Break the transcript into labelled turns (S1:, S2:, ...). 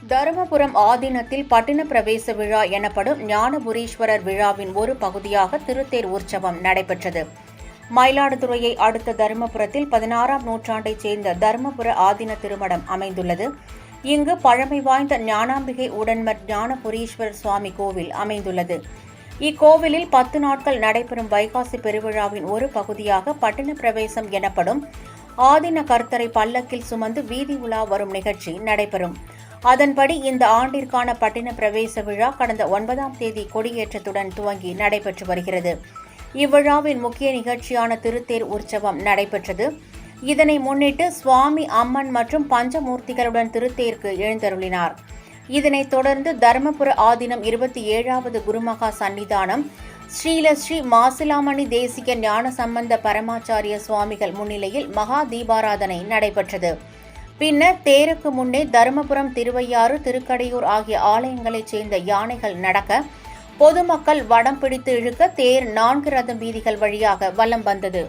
S1: தருமபுரம் ஆதீனத்தில் பட்டின பிரவேச விழா எனப்படும் ஞானபுரீஸ்வரர் விழாவின் ஒரு பகுதியாக திருத்தேர் உற்சவம் நடைபெற்றது. மயிலாடுதுறையை அடுத்த தருமபுரத்தில் 16ஆம் நூற்றாண்டைச் சேர்ந்த தருமபுர ஆதீன திருமடம் அமைந்துள்ளது. இங்கு பழமை வாய்ந்த ஞானாம்பிகை உடன்மர் ஞானபுரீஸ்வரர் சுவாமி கோவில் அமைந்துள்ளது. இக்கோவிலில் 10 நாட்கள் நடைபெறும் வைகாசி பெருவிழாவின் ஒரு பகுதியாக பட்டின பிரவேசம் எனப்படும் ஆதீன கர்த்தரை பல்லக்கில் சுமந்து வீதி உலா வரும் நிகழ்ச்சி நடைபெறும். அதன்படி இந்த ஆண்டிற்கான பட்டின பிரவேச விழா கடந்த 9ஆம் தேதி கொடியேற்றத்துடன் துவங்கி நடைபெற்று வருகிறது. இவ்விழாவின் முக்கிய நிகழ்ச்சியான திருத்தேர் உற்சவம் நடைபெற்றது. இதனை முன்னிட்டு சுவாமி, அம்மன் மற்றும் பஞ்சமூர்த்திகளுடன் திருத்தேருக்கு எழுந்தருளினார். இதனைத் தொடர்ந்து தருமபுர ஆதீனம் 27வது குருமகா சன்னிதானம் ஸ்ரீ மாசிலாமணி தேசிக ஞான சம்பந்த பரமாச்சாரிய சுவாமிகள் முன்னிலையில் மகா தீபாராதனை நடைபெற்றது. பின்னர் தேருக்கு முன்னே தருமபுரம், திருவையாறு, திருக்கடையூர் ஆகிய ஆலயங்களைச் சேர்ந்த யானைகள் நடக்க, பொதுமக்கள் வடம் பிடித்து இழுக்க தேர் 4 ரதம் வீதிகள் வழியாக வலம் வந்தது.